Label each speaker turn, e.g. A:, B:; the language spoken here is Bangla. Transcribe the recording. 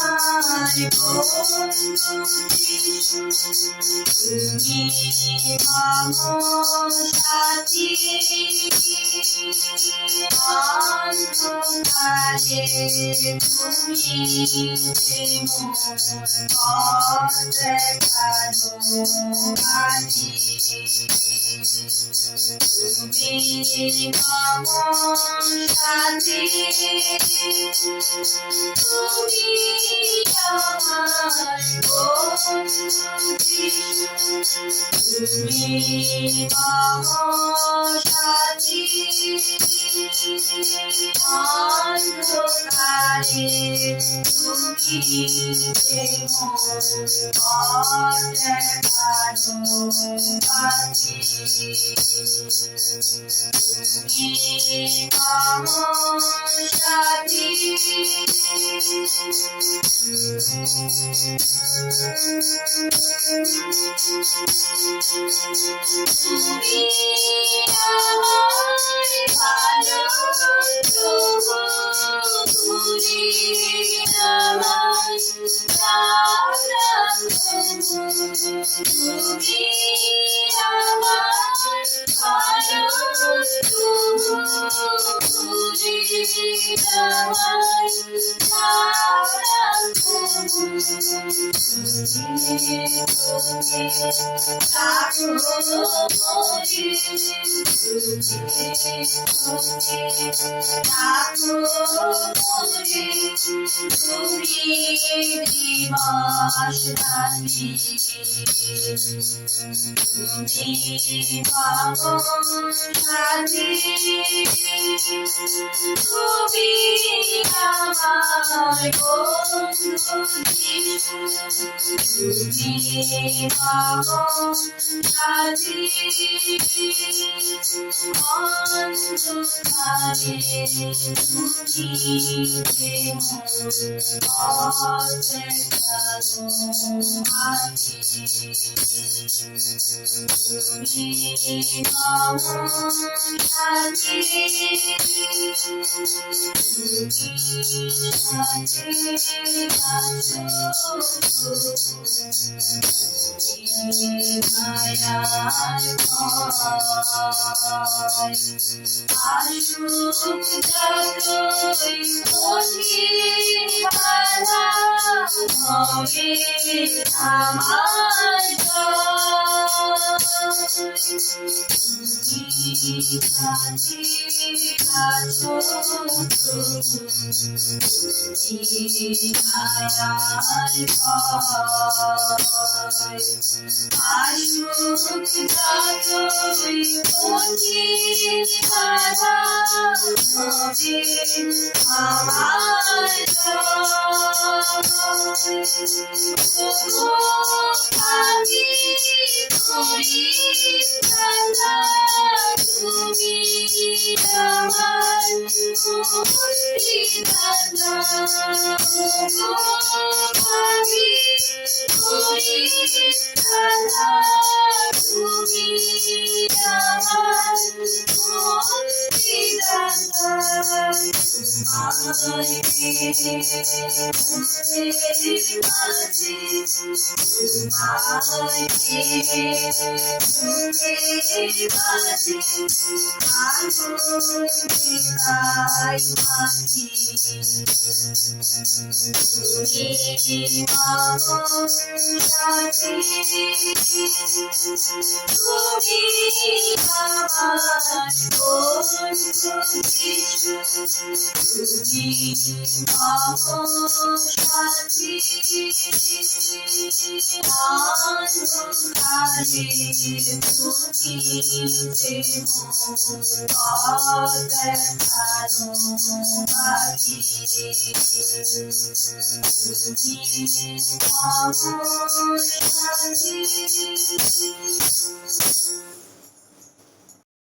A: আমার বন্ধু যিশু, তুমি মম সাথী, অন্ধকারে তুমি যে মোর পথ দেখানো আছি। তুমি মম সাথী, তুমি আমার বন্ধু যিশু, তুমি মম সাথী, অন্ধকারে তুমি যে মোর পথ দেখানো আছি। তুমি মম সাথী, তুমি আমায় ভালো তুমি আমায় তুমি আমায় ভালো তুমি আমার বন্ধু যিশু, তুমি মম সাথী, অন্ধকারে তুমি যে মোর পথ দেখানো আছি। তুমি মম সাথী, আসুক যতই কঠিন বাধা, হবে আমার জয়। তুমি কাছে আছো আসুক যতই কঠিন বাধা, হবে আমার জয়। আমি করি খেলা, তুমি আমার মুক্তিদাতা। আমি করি খেলা, তুমি আমার মুক্তিদাতা। তোমায় পেয়ে মাঝে, তোমায় পেয়ে মাঝে আগুন দেখাই মাঝে। তুমি মম সাথী, তুমি আমার বন্ধু যিশু, তুমি মম সাথী, অন্ধকারে তুমি যে মোর পথ দেখানো আছি। তুমি মম সাথী,